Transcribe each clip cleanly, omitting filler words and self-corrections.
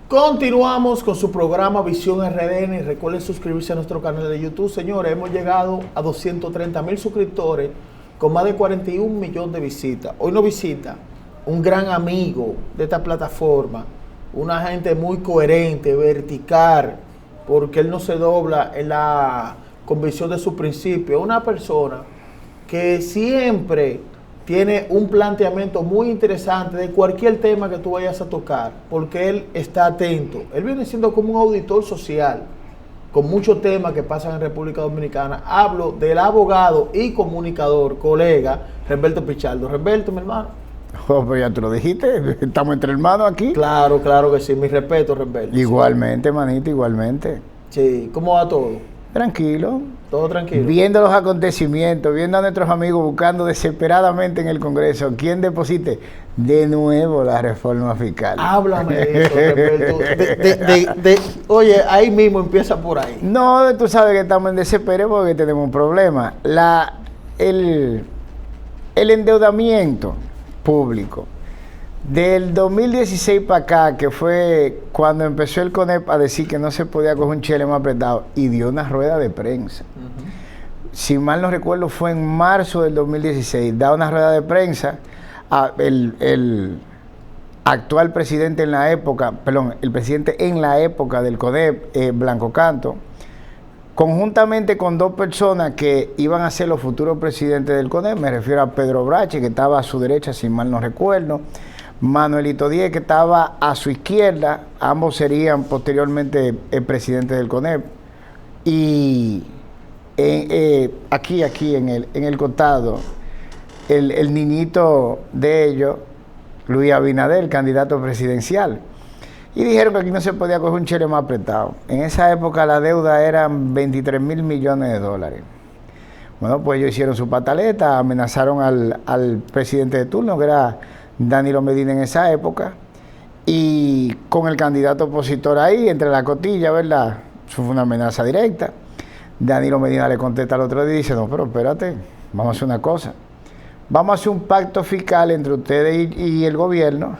Continuamos con su programa Visión RDN y recuerden suscribirse a nuestro canal de YouTube. Señores, hemos llegado a 230,000 suscriptores con más de 41 millones de visitas. Hoy nos visita un gran amigo de esta plataforma, una gente muy coherente, vertical, porque él no se dobla en la convicción de sus principios. Una persona que siempre tiene un planteamiento muy interesante de cualquier tema que tú vayas a tocar, porque él está atento. Él viene siendo como un auditor social, con muchos temas que pasan en República Dominicana. Hablo del abogado y comunicador, colega, Remberto Pichardo. Remberto, mi hermano. Oh, pues ya tú lo dijiste, estamos entre hermanos aquí. Claro, claro que sí, mi respeto, Remberto. Igualmente, manito, igualmente. Sí, ¿cómo va todo? Tranquilo. Todo tranquilo. Viendo los acontecimientos, viendo a nuestros amigos buscando desesperadamente en el Congreso quién deposite de nuevo la reforma fiscal. Háblame de eso, Remberto. Oye, ahí mismo empieza por ahí. No, tú sabes que estamos en desespero porque tenemos un problema. El endeudamiento público del 2016 para acá, que fue cuando empezó el CONEP a decir que no se podía coger un chele más apretado, y dio una rueda de prensa. Si mal no recuerdo, fue en marzo del 2016, da una rueda de prensa a el actual presidente en la época, perdón, el presidente en la época del CONEP, Blanco Canto, conjuntamente con dos personas que iban a ser los futuros presidentes del CONEP. Me refiero a Pedro Brache, que estaba a su derecha, si mal no recuerdo, Manuelito Díez, que estaba a su izquierda. Ambos serían posteriormente el presidente del CONEP. Y aquí en el costado, el niñito de ellos, Luis Abinader, candidato presidencial. Y dijeron que aquí no se podía coger un chele más apretado. En esa época la deuda eran 23,000 millones de dólares. Bueno, pues ellos hicieron su pataleta, amenazaron al presidente de turno, que era Danilo Medina en esa época, y con el candidato opositor ahí, entre la cotilla, ¿verdad? Eso fue una amenaza directa. Danilo Medina le contesta al otro día y dice: no, pero espérate, vamos a hacer una cosa. Vamos a hacer un pacto fiscal entre ustedes y el gobierno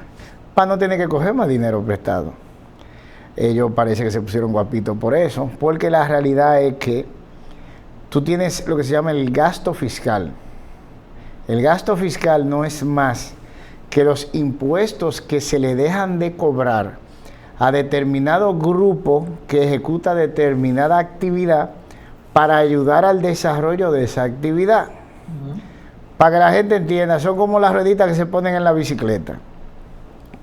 para no tener que coger más dinero prestado. Ellos parece que se pusieron guapitos por eso, porque la realidad es que tú tienes lo que se llama el gasto fiscal. El gasto fiscal no es más que los impuestos que se le dejan de cobrar a determinado grupo que ejecuta determinada actividad para ayudar al desarrollo de esa actividad. Para que la gente entienda, son como las rueditas que se ponen en la bicicleta.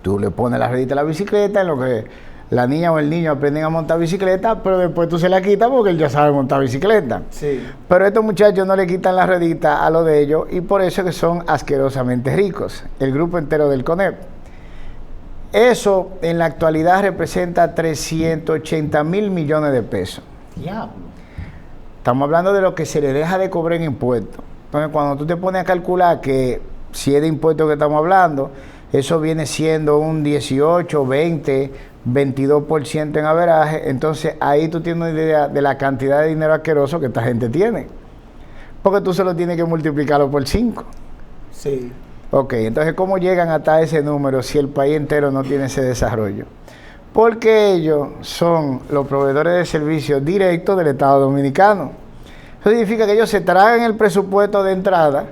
Tú le pones la ruedita a la bicicleta, en lo que la niña o el niño aprenden a montar bicicleta, pero después tú se la quitas porque él ya sabe montar bicicleta. Sí. Pero estos muchachos no le quitan la ruedita a lo de ellos, y por eso que son asquerosamente ricos, el grupo entero del CONEP. Eso en la actualidad representa 380,000 millones de pesos. Diablo. Estamos hablando de lo que se le deja de cobrar en impuestos. Entonces, cuando tú te pones a calcular que si es de impuestos que estamos hablando, eso viene siendo un 18, 20, 22% en averaje. Entonces ahí tú tienes una idea de la cantidad de dinero asqueroso que esta gente tiene, porque tú solo tienes que multiplicarlo por 5. Sí. Ok, entonces ¿cómo llegan hasta ese número si el país entero no tiene ese desarrollo? Porque ellos son los proveedores de servicios directos del Estado Dominicano. Eso significa que ellos se tragan el presupuesto de entrada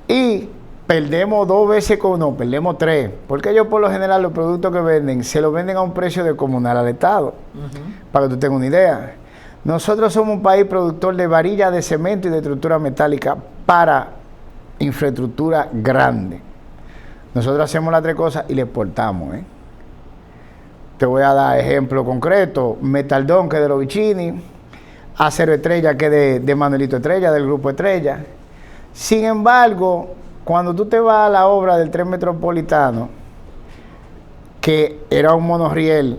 y perdemos 2 veces, perdemos 3, porque ellos por lo general los productos que venden, se los venden a un precio descomunal al Estado, para que tú tengas una idea. Nosotros somos un país productor de varillas de cemento y de estructura metálica para infraestructura grande. Nosotros hacemos las 3 cosas y le exportamos. Te voy a dar ejemplo concreto: Metaldón, que es de los Vicini; Acero Estrella, que es de Manuelito Estrella, del Grupo Estrella. Sin embargo, cuando tú te vas a la obra del tren metropolitano, que era un monorriel,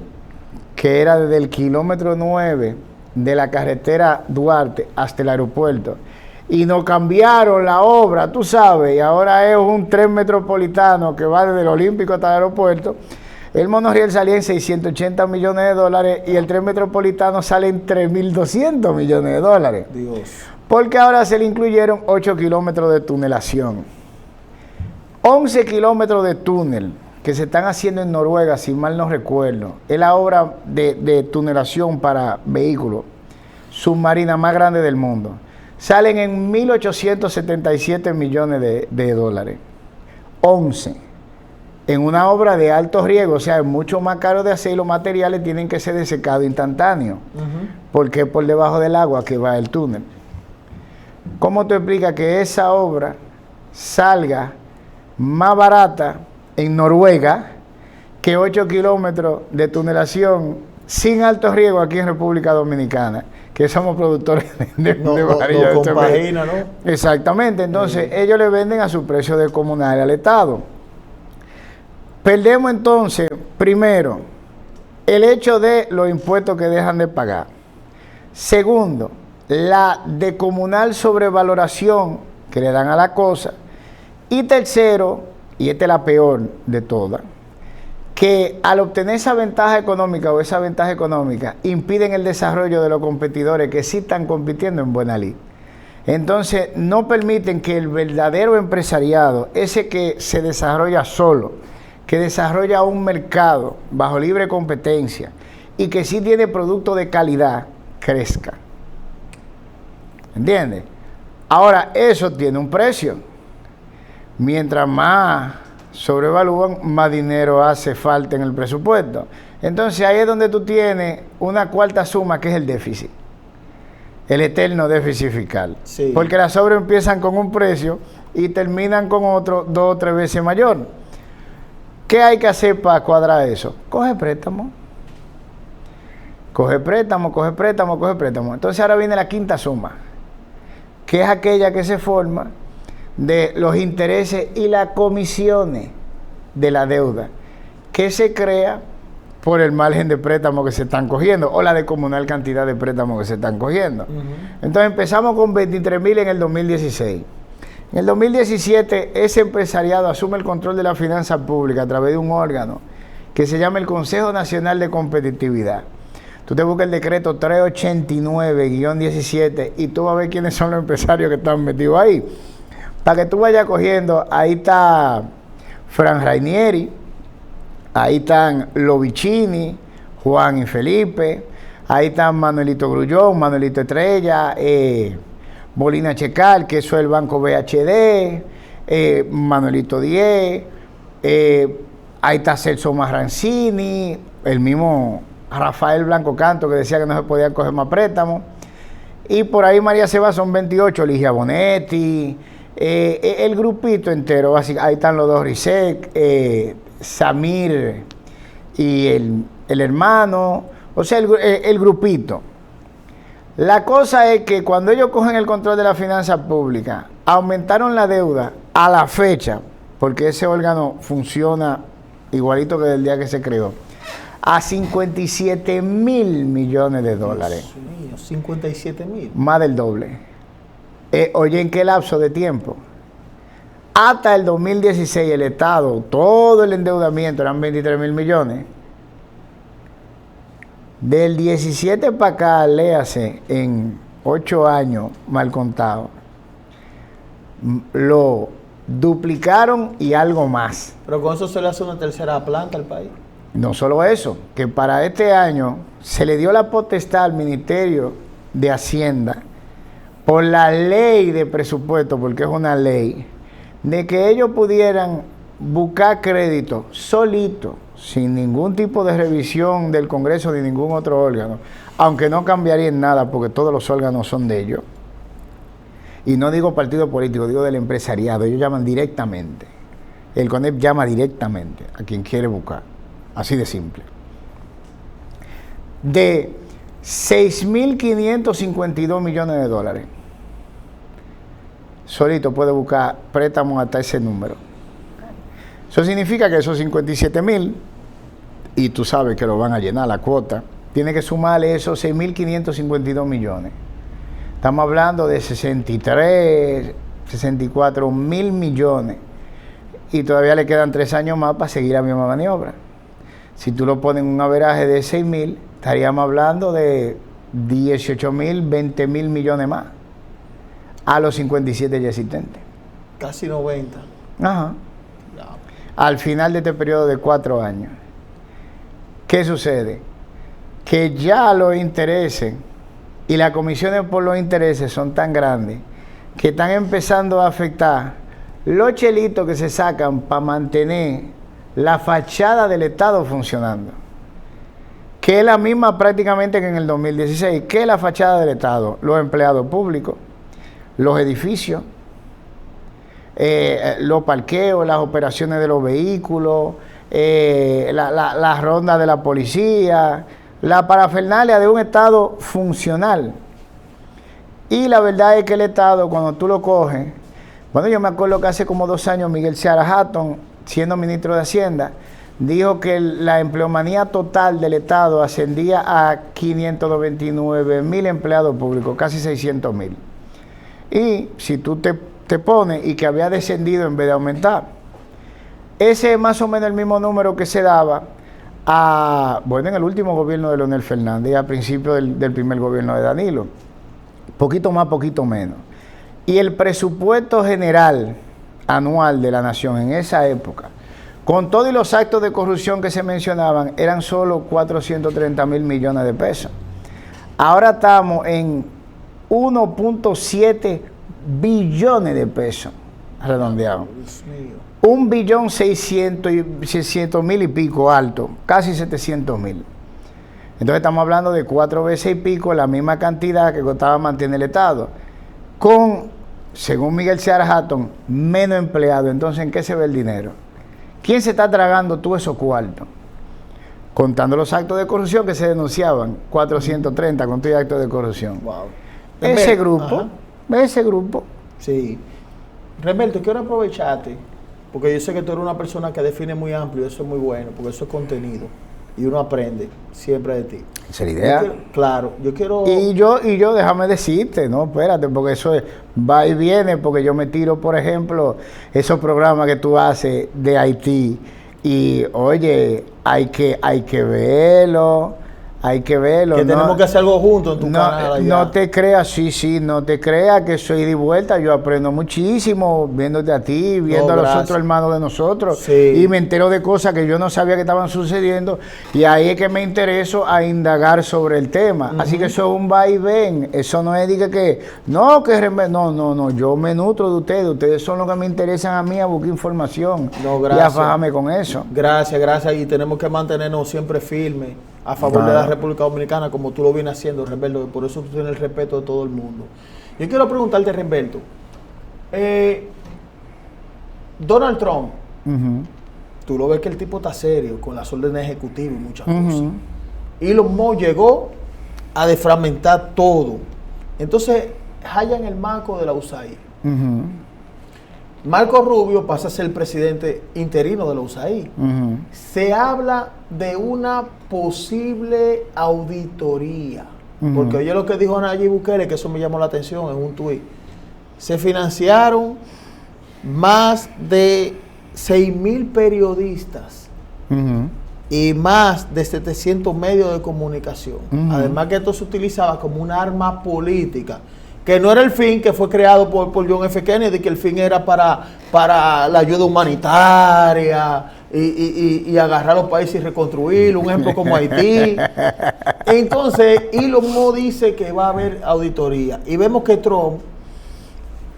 que era desde el kilómetro 9 de la carretera Duarte hasta el aeropuerto, y nos cambiaron la obra, tú sabes, y ahora es un tren metropolitano que va desde el Olímpico hasta el aeropuerto. El monorriel salía en 680 millones de dólares y el tren metropolitano sale en 3.200 millones de dólares. Dios. Porque ahora se le incluyeron 8 kilómetros de tunelación, 11 kilómetros de túnel, que se están haciendo en Noruega, si mal no recuerdo, es la obra de tunelación para vehículos submarina más grande del mundo. Salen en 1.877 millones de dólares. 11. En una obra de alto riesgo, o sea, es mucho más caro de hacer y los materiales tienen que ser de secado instantáneo, porque es por debajo del agua que va el túnel. ¿Cómo te explica que esa obra salga más barata en Noruega que 8 kilómetros de tunelación sin alto riesgo aquí en República Dominicana, que somos productores de varillas de compagina, ¿no? Exactamente, entonces ellos le venden a su precio de comunal al Estado. Perdemos entonces, primero, el hecho de los impuestos que dejan de pagar. Segundo, la decomunal sobrevaloración que le dan a la cosa. Y tercero, y esta es la peor de todas, que al obtener esa ventaja económica o esa ventaja económica impiden el desarrollo de los competidores que sí están compitiendo en buena lid. Entonces no permiten que el verdadero empresariado, ese que se desarrolla solo, que desarrolla un mercado bajo libre competencia y que sí tiene producto de calidad, crezca. ¿Entiendes? Ahora, eso tiene un precio. Mientras más sobrevalúan, más dinero hace falta en el presupuesto. Entonces ahí es donde tú tienes una cuarta suma, que es el déficit. El eterno déficit fiscal. Sí. Porque las obras empiezan con un precio y terminan con otro 2 o 3 veces mayor. ¿Qué hay que hacer para cuadrar eso? Coge préstamo. Coge préstamo, coge préstamo, coge préstamo. Entonces ahora viene la quinta suma, que es aquella que se forma de los intereses y las comisiones de la deuda, que se crea por el margen de préstamo que se están cogiendo o la descomunal cantidad de préstamos que se están cogiendo. Entonces empezamos con 23,000 en el 2016. En el 2017 ese empresariado asume el control de la finanza pública a través de un órgano que se llama el Consejo Nacional de Competitividad. Tú te buscas el decreto 389-17 y tú vas a ver quiénes son los empresarios que están metidos ahí. Para que tú vayas cogiendo, ahí está Fran Rainieri, ahí están Lovicini, Juan y Felipe, ahí están Manuelito Grullón, Manuelito Estrella, Molina Checal, que eso es el Banco BHD, Manuelito Diez, ahí está Celso Marrancini, el mismo Rafael Blanco Canto, que decía que no se podían coger más préstamos, y por ahí María Seba son 28, Ligia Bonetti, el grupito entero, así, ahí están los dos Risek, Samir y el hermano, o sea, el grupito. La cosa es que cuando ellos cogen el control de la finanza pública, aumentaron la deuda a la fecha, porque ese órgano funciona igualito que del día que se creó, a 57,000 millones de dólares. Dios mío, 57,000. Más del doble. Oye, ¿en qué lapso de tiempo? Hasta el 2016 el Estado, todo el endeudamiento eran 23,000 millones. Del 17 para acá, léase, en 8 años, mal contado, lo duplicaron y algo más. Pero con eso se le hace una tercera planta al país. No solo eso, que para este año se le dio la potestad al Ministerio de Hacienda, por la ley de presupuesto, porque es una ley, de que ellos pudieran buscar crédito solito, sin ningún tipo de revisión del Congreso ni ningún otro órgano, aunque no cambiaría en nada porque todos los órganos son de ellos. Y no digo partido político, digo del empresariado, ellos llaman directamente. El CONEP llama directamente a quien quiere buscar, así de simple. De 6,552 millones de dólares. Solito puede buscar préstamos hasta ese número. Eso significa que esos 57,000, y tú sabes que lo van a llenar la cuota, tiene que sumarle esos 6,552 millones. Estamos hablando de 63, 64,000 millones. Y todavía le quedan 3 años más para seguir la misma maniobra. Si tú lo pones en un averaje de 6,000, estaríamos hablando de 18,000, 20,000 millones más a los 57 ya existentes. Casi 90. Ajá. al final de este periodo de 4 años. ¿Qué sucede? Que ya los intereses y las comisiones por los intereses son tan grandes que están empezando a afectar los chelitos que se sacan para mantener la fachada del Estado funcionando, que es la misma prácticamente que en el 2016. ¿Qué es la fachada del Estado? Los empleados públicos, los edificios, los parqueos, las operaciones de los vehículos, la ronda de la policía, la parafernalia de un Estado funcional. Y la verdad es que el Estado, cuando tú lo coges, bueno, yo me acuerdo que hace como 2 años Miguel Seara Hatton, siendo ministro de Hacienda, dijo que la empleomanía total del Estado ascendía a 529,000 empleados públicos, casi 600,000. Y si tú te pones y que había descendido en vez de aumentar, ese es más o menos el mismo número que se daba en el último gobierno de Leonel Fernández y al principio del primer gobierno de Danilo. Poquito más, poquito menos. Y el presupuesto general anual de la nación en esa época, con todos los actos de corrupción que se mencionaban, eran solo 430,000 millones de pesos. Ahora estamos en 1.7 billones de pesos, redondeado. 1.600.000 y pico alto, casi 700,000. Entonces estamos hablando de 4 veces y pico la misma cantidad que costaba mantener el Estado, con, según Miguel Seara Hatton, menos empleados. Entonces, ¿en qué se ve el dinero? ¿Quién se está tragando todos esos cuartos? Contando los actos de corrupción que se denunciaban, 430 con todo actos de corrupción. Wow. Ese grupo. Sí. Remberto, quiero aprovecharte, porque yo sé que tú eres una persona que define muy amplio, y eso es muy bueno, porque eso es contenido. Y uno aprende siempre de ti. Esa es la idea. Yo quiero... Y yo, déjame decirte, no, espérate, porque eso va y viene, porque yo me tiro, por ejemplo, esos programas que tú haces de Haití, y oye, hay que verlo. Que tenemos que hacer algo juntos en tu canal allá. No te creas, no te creas que soy de vuelta. Yo aprendo muchísimo viéndote a ti, viendo a los otros hermanos de nosotros. Sí. Y me entero de cosas que yo no sabía que estaban sucediendo. Y ahí es que me intereso a indagar sobre el tema. Así que eso es un va y ven. Eso no es no, yo me nutro de ustedes. Ustedes son los que me interesan a mí a buscar información. No, gracias. Y a fajarme con eso. Gracias. Y tenemos que mantenernos siempre firmes a favor de la República Dominicana, como tú lo vienes haciendo, Remberto, por eso tú tienes el respeto de todo el mundo. Yo quiero preguntarte, Remberto, Donald Trump, tú lo ves que el tipo está serio con las órdenes ejecutivas y muchas cosas. Elon Musk llegó a desfragmentar todo. Entonces, hallan el marco de la USAID. Marco Rubio pasa a ser el presidente interino de la USAID. Se habla de una posible auditoría. Porque oye lo que dijo Nayib Bukele, que eso me llamó la atención en un tuit. Se financiaron más de 6,000 periodistas y más de 700 medios de comunicación. Además que esto se utilizaba como un arma política, que no era el fin que fue creado por John F. Kennedy, que el fin era para la ayuda humanitaria y agarrar a los países y reconstruirlo, un ejemplo como Haití. Entonces, Elon Musk dice que va a haber auditoría. Y vemos que Trump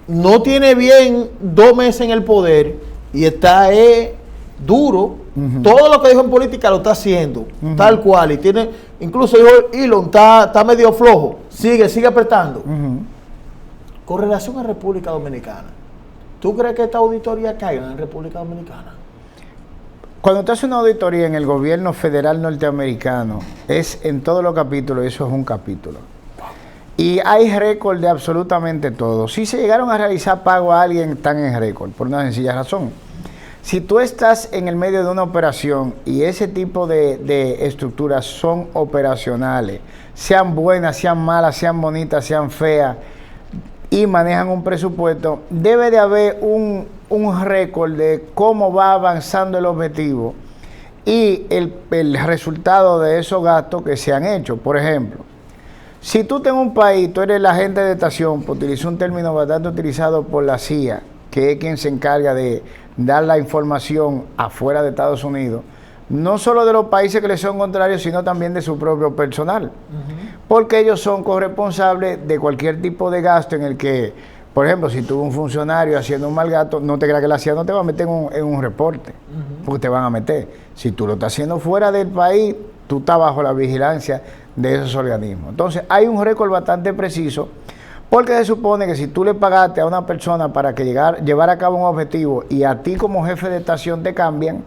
no tiene bien 2 meses en el poder y está duro. Todo lo que dijo en política lo está haciendo, tal cual. Y tiene, incluso dijo Elon, está medio flojo, sigue apretando. Con relación a República Dominicana, ¿tú crees que esta auditoría caiga en República Dominicana? Cuando te hace una auditoría en el gobierno federal norteamericano, es en todos los capítulos, eso es un capítulo. Y hay récord de absolutamente todo. Si se llegaron a realizar pago a alguien, están en récord, por una sencilla razón. Si tú estás en el medio de una operación y ese tipo de estructuras son operacionales, sean buenas, sean malas, sean bonitas, sean feas, y manejan un presupuesto, debe de haber un récord de cómo va avanzando el objetivo y el resultado de esos gastos que se han hecho. Por ejemplo, si tú en un país, tú eres el agente de estación, por utilizar un término bastante utilizado por la CIA, que es quien se encarga de dar la información afuera de Estados Unidos, no solo de los países que les son contrarios, sino también de su propio personal. Porque ellos son corresponsables de cualquier tipo de gasto en el que, por ejemplo, si tuvo un funcionario haciendo un mal gasto, no te creas que la CIA no te va a meter en un reporte, porque te van a meter. Si tú lo estás haciendo fuera del país, tú estás bajo la vigilancia de esos organismos. Entonces, hay un récord bastante preciso, porque se supone que si tú le pagaste a una persona para que llevara a cabo un objetivo y a ti como jefe de estación te cambian,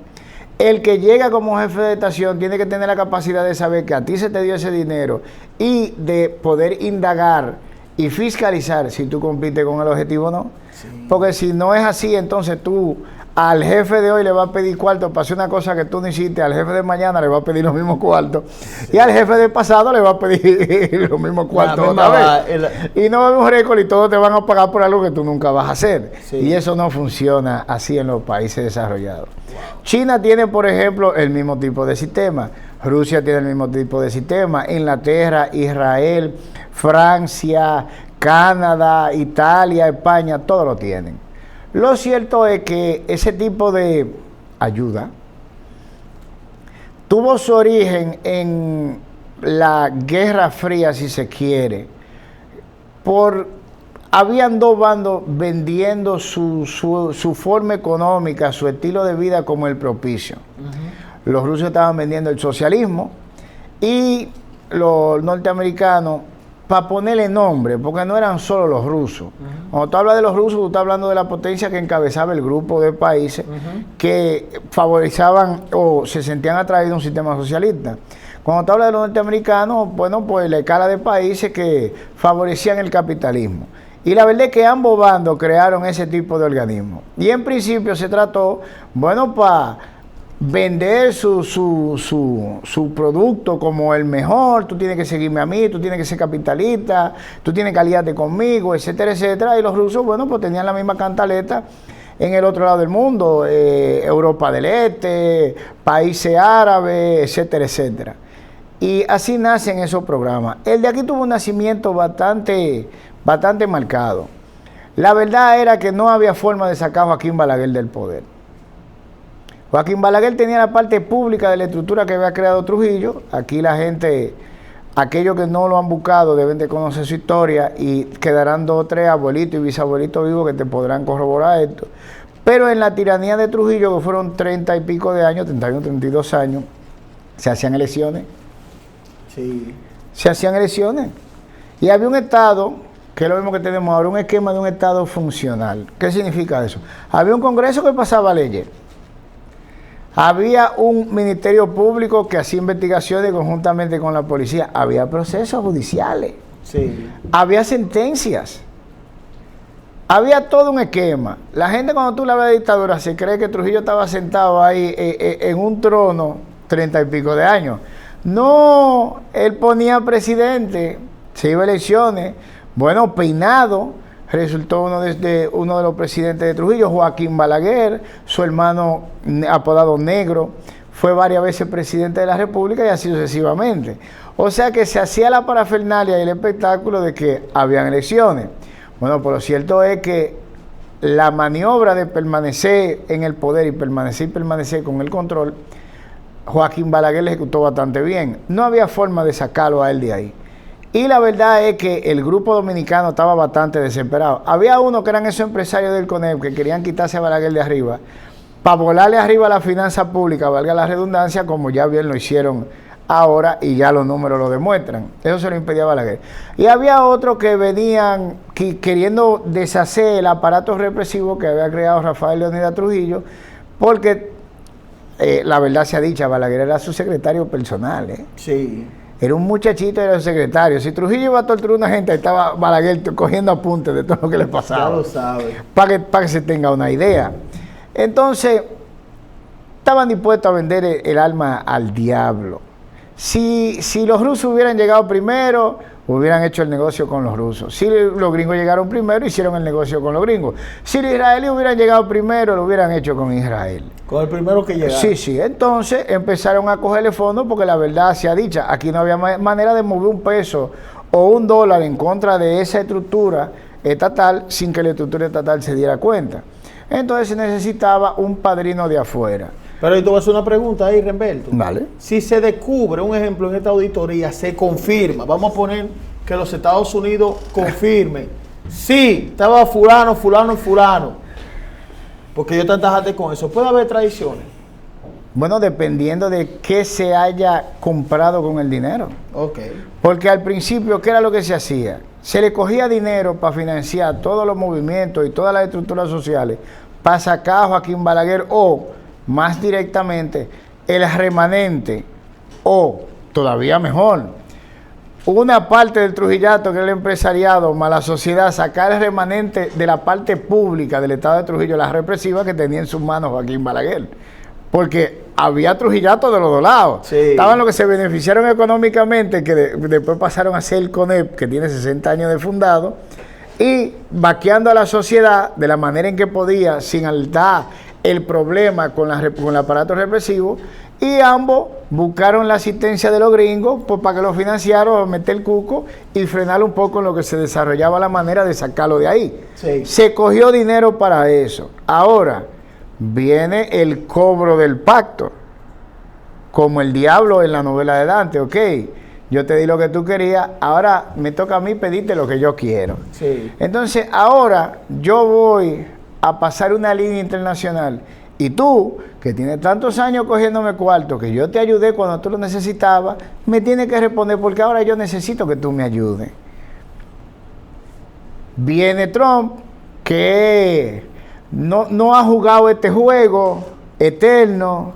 el que llega como jefe de estación tiene que tener la capacidad de saber que a ti se te dio ese dinero y de poder indagar y fiscalizar si tú cumpliste con el objetivo o no. Sí. Porque si no es así, entonces tú al jefe de hoy le vas a pedir cuarto para hacer una cosa que tú no hiciste, al jefe de mañana le vas a pedir los mismos cuartos, sí, y al jefe del pasado le vas a pedir los mismos cuartos otra vez. Y no va a haber un récord y todos te van a pagar por algo que tú nunca vas a hacer. Sí. Y eso no funciona así en los países desarrollados. China tiene, por ejemplo, el mismo tipo de sistema. Rusia tiene el mismo tipo de sistema. Inglaterra, Israel, Francia, Canadá, Italia, España, todos lo tienen. Lo cierto es que ese tipo de ayuda tuvo su origen en la Guerra Fría, si se quiere. Habían dos bandos vendiendo su forma económica, su estilo de vida como el propicio. Los rusos estaban vendiendo el socialismo y los norteamericanos, para ponerle nombre, porque no eran solo los rusos. Cuando tú hablas de los rusos, tú estás hablando de la potencia que encabezaba el grupo de países que favorizaban o se sentían atraídos a un sistema socialista. Cuando tú hablas de los norteamericanos, bueno, pues la escala de países que favorecían el capitalismo. Y la verdad es que ambos bandos crearon ese tipo de organismos. Y en principio se trató, bueno, para vender su producto como el mejor, tú tienes que seguirme a mí, tú tienes que ser capitalista, tú tienes que aliarte conmigo, etcétera, etcétera. Y los rusos, bueno, pues tenían la misma cantaleta en el otro lado del mundo, Europa del Este, países árabes, etcétera, etcétera. Y así nacen esos programas. El de aquí tuvo un nacimiento bastante marcado. La verdad era que no había forma de sacar a Joaquín Balaguer del poder. Joaquín Balaguer tenía la parte pública de la estructura que había creado Trujillo. Aquí la gente, aquellos que no lo han buscado, deben de conocer su historia y quedarán 2 o 3 abuelitos y bisabuelitos vivos que te podrán corroborar esto. Pero en la tiranía de Trujillo, que fueron 30 y pico de años, 31, 32 años, se hacían elecciones. Sí. Se hacían elecciones. Y había un Estado, que es lo mismo que tenemos ahora, un esquema de un Estado funcional. ¿Qué significa eso? Había un Congreso que pasaba leyes. Había un Ministerio Público que hacía investigaciones conjuntamente con la policía. Había procesos judiciales. Sí. Había sentencias. Había todo un esquema. La gente, cuando tú le hablas de dictadura, se cree que Trujillo estaba sentado ahí en un trono 30 y pico de años. No, él ponía presidente, se iba a elecciones. Bueno, Peinado resultó uno de los presidentes de Trujillo, Joaquín Balaguer, su hermano apodado Negro, fue varias veces presidente de la República y así sucesivamente. O sea que se hacía la parafernalia y el espectáculo de que habían elecciones. Bueno, pero lo cierto es que la maniobra de permanecer en el poder y permanecer con el control, Joaquín Balaguer le ejecutó bastante bien. No había forma de sacarlo a él de ahí. Y la verdad es que el grupo dominicano estaba bastante desesperado. Había uno que eran esos empresarios del CONEP que querían quitarse a Balaguer de arriba para volarle arriba a la finanza pública, valga la redundancia, como ya bien lo hicieron ahora y ya los números lo demuestran. Eso se lo impedía a Balaguer. Y había otros que venían queriendo deshacer el aparato represivo que había creado Rafael Leónidas Trujillo, porque la verdad sea dicha, Balaguer era su secretario personal. Sí. Era un muchachito, era su secretario. Si Trujillo iba a torturar a una gente, ahí estaba Balaguer cogiendo apuntes de todo lo que le pasaba. Ya lo sabe. Para que se tenga una idea. Entonces, estaban dispuestos a vender el alma al diablo. Si los rusos hubieran llegado primero, hubieran hecho el negocio con los rusos. Si los gringos llegaron primero, hicieron el negocio con los gringos. Si los israelíes hubieran llegado primero, lo hubieran hecho con Israel. Con el primero que llegara. Sí. Entonces empezaron a cogerle fondos porque la verdad sea dicha, aquí no había manera de mover un peso o un dólar en contra de esa estructura estatal sin que la estructura estatal se diera cuenta. Entonces se necesitaba un padrino de afuera. Pero yo te voy a hacer una pregunta ahí, Remberto. Vale. Si se descubre, un ejemplo, en esta auditoría, se confirma, vamos a poner que los Estados Unidos confirmen, sí, estaba fulano, fulano y fulano, porque yo te antajaste con eso, ¿puede haber traiciones? Bueno, dependiendo de qué se haya comprado con el dinero. Ok. Porque al principio, ¿qué era lo que se hacía? Se le cogía dinero para financiar todos los movimientos y todas las estructuras sociales, para sacar a Joaquín Balaguer o, más directamente, el remanente, o, todavía mejor, una parte del Trujillato, que es el empresariado, más la sociedad, sacar el remanente de la parte pública del Estado de Trujillo, la represiva que tenía en sus manos Joaquín Balaguer. Porque había Trujillato de los dos lados. Sí. Estaban los que se beneficiaron económicamente, que después pasaron a ser el CONEP, que tiene 60 años de fundado, y vaqueando a la sociedad de la manera en que podía, sin altar el problema con el aparato represivo, y ambos buscaron la asistencia de los gringos pues, para que lo financiaran, meter el cuco y frenar un poco en lo que se desarrollaba la manera de sacarlo de ahí. Sí. Se cogió dinero para eso. Ahora viene el cobro del pacto, como el diablo en la novela de Dante. Ok, yo te di lo que tú querías, ahora me toca a mí pedirte lo que yo quiero. Sí. Entonces ahora yo voy a pasar una línea internacional y tú, que tienes tantos años cogiéndome cuarto, que yo te ayudé cuando tú lo necesitabas, me tienes que responder porque ahora yo necesito que tú me ayudes. Viene Trump, que no ha jugado este juego eterno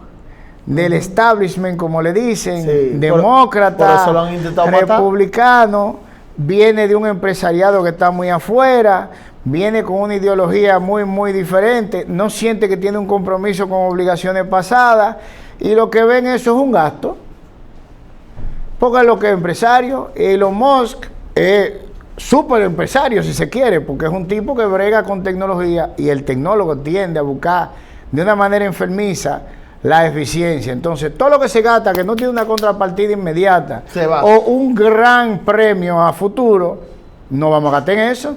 del establishment, como le dicen, Sí, demócrata, por eso lo han intentado matar. republicano, viene de un empresariado que está muy afuera, viene con una ideología muy diferente, no siente que tiene un compromiso con obligaciones pasadas, y lo que ven eso es un gasto. Porque lo que es empresario, Elon Musk es súper empresario si se quiere, porque es un tipo que brega con tecnología y el tecnólogo tiende a buscar de una manera enfermiza la eficiencia. Entonces, todo lo que se gasta que no tiene una contrapartida inmediata Se va. o un gran premio a futuro, no vamos a gastar en eso.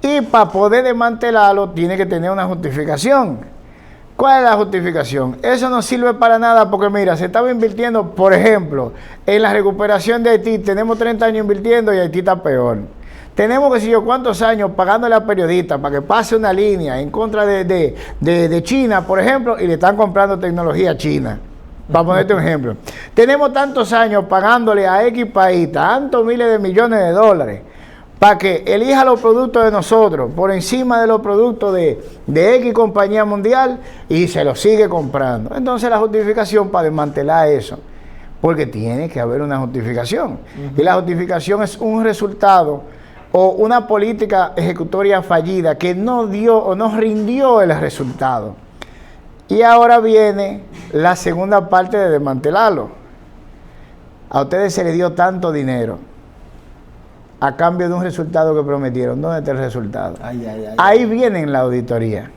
Y para poder desmantelarlo, tiene que tener una justificación. ¿Cuál es la justificación? Eso no sirve para nada porque, mira, se estaba invirtiendo, por ejemplo, en la recuperación de Haití. Tenemos 30 años invirtiendo y Haití está peor. Tenemos, que sé yo, cuántos años pagándole a periodistas para que pase una línea en contra de China, por ejemplo, y le están comprando tecnología china. Para ponerte un ejemplo. Tenemos tantos años pagándole a X país tantos miles de millones de dólares para que elija los productos de nosotros por encima de los productos de X compañía mundial y se los sigue comprando. Entonces la justificación para desmantelar eso, porque tiene que haber una justificación. Y la justificación es un resultado o una política ejecutoria fallida que no dio o no rindió el resultado. Y ahora viene la segunda parte de desmantelarlo. A ustedes se les dio tanto dinero a cambio de un resultado que prometieron. ¿Dónde está el resultado? Ahí viene en la auditoría.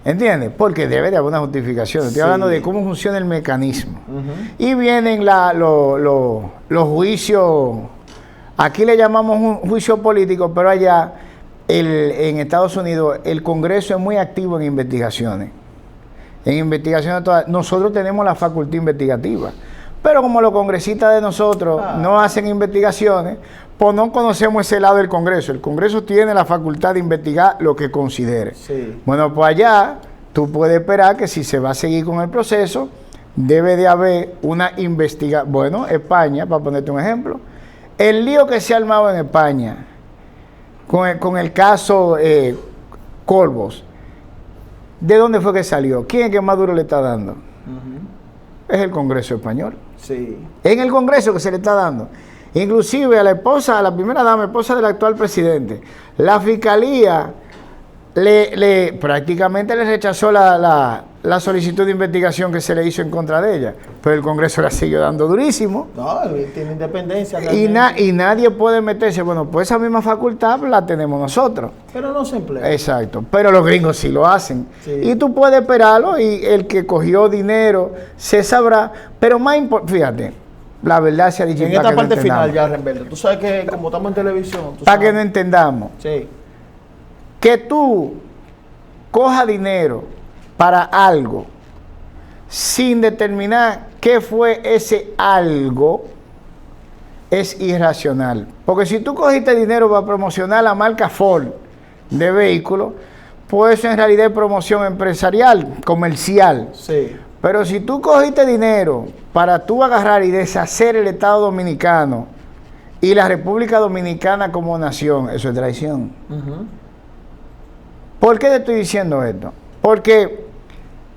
¿Entiendes? Porque debe de haber una justificación. Estoy hablando de cómo funciona el mecanismo. Y vienen los juicios, aquí le llamamos un juicio político, pero allá en Estados Unidos el Congreso es muy activo en investigaciones. En investigaciones todas. Nosotros tenemos la facultad investigativa, pero como los congresistas de nosotros no hacen investigaciones, pues no conocemos ese lado del Congreso. El Congreso tiene la facultad de investigar lo que considere. Sí. Bueno, pues allá tú puedes esperar que si se va a seguir con el proceso, debe de haber una investigación. Bueno, España, para ponerte un ejemplo, el lío que se ha armado en España con el caso Colbos, ¿de dónde fue que salió? ¿Quién es que más duro le está dando? Es el Congreso español. Sí. En el Congreso que se le está dando. Inclusive a la esposa, a la primera dama, esposa del actual presidente, la fiscalía prácticamente le rechazó la solicitud de investigación que se le hizo en contra de ella, pero el Congreso la siguió dando durísimo. No, tiene independencia. Y nadie puede meterse. Bueno, pues esa misma facultad la tenemos nosotros. Pero no se emplea. Exacto, pero los gringos sí lo hacen. Sí. Y tú puedes esperarlo y el que cogió dinero se sabrá, pero más importante, fíjate, la verdad se ha dicho. En esta parte final ya, Remberto, tú sabes que como estamos en televisión, para que no entendamos. Sí. Que tú cojas dinero para algo sin determinar qué fue ese algo es irracional. Porque si tú cogiste dinero para promocionar la marca Ford de vehículos, pues eso en realidad es promoción empresarial, comercial. Sí. Pero si tú cogiste dinero para tú agarrar y deshacer el Estado Dominicano y la República Dominicana como nación, eso es traición. ¿Por qué te estoy diciendo esto? Porque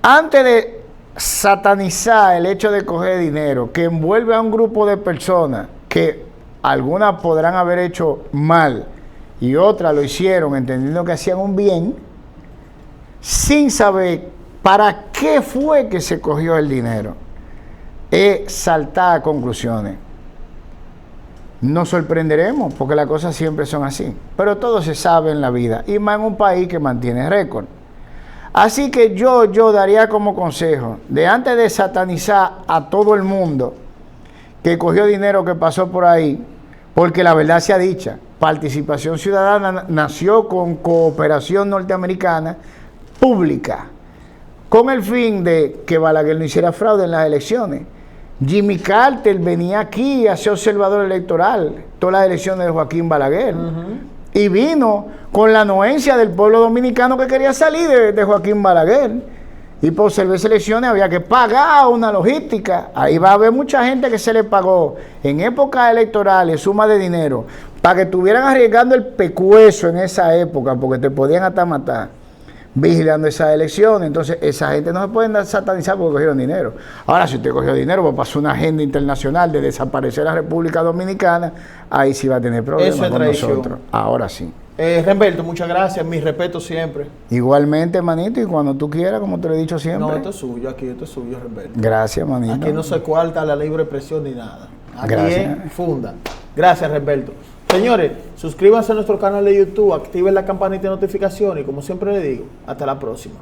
antes de satanizar el hecho de coger dinero que envuelve a un grupo de personas que algunas podrán haber hecho mal y otras lo hicieron entendiendo que hacían un bien, sin saber para qué fue que se cogió el dinero, es saltar a conclusiones. Nos sorprenderemos porque las cosas siempre son así, pero todo se sabe en la vida y más en un país que mantiene récord. Así que yo daría como consejo de antes de satanizar a todo el mundo que cogió dinero que pasó por ahí, porque la verdad sea dicha, Participación Ciudadana nació con cooperación norteamericana pública, con el fin de que Balaguer no hiciera fraude en las elecciones. Jimmy Carter venía aquí a ser observador electoral, todas las elecciones de Joaquín Balaguer, y vino con la anuencia del pueblo dominicano que quería salir de Joaquín Balaguer. Y por observar elecciones había que pagar una logística. Ahí va a haber mucha gente que se le pagó en épocas electorales suma de dinero para que estuvieran arriesgando el pecueso en esa época, porque te podían hasta matar vigilando esas elecciones. Entonces esa gente no se puede satanizar porque cogieron dinero. Ahora, si usted cogió dinero para pasar una agenda internacional de desaparecer la República Dominicana, ahí sí va a tener problemas Eso es con traición. nosotros. Ahora sí. Remberto, muchas gracias, mi respeto siempre. Igualmente, manito, y cuando tú quieras, como te lo he dicho siempre. No, esto es suyo, aquí esto es suyo, Remberto. Gracias, manito. Aquí no se cuarta la libre expresión ni nada. Aquí Gracias. es funda. Gracias, Remberto. Señores, suscríbanse a nuestro canal de YouTube, activen la campanita de notificaciones y como siempre le digo, hasta la próxima.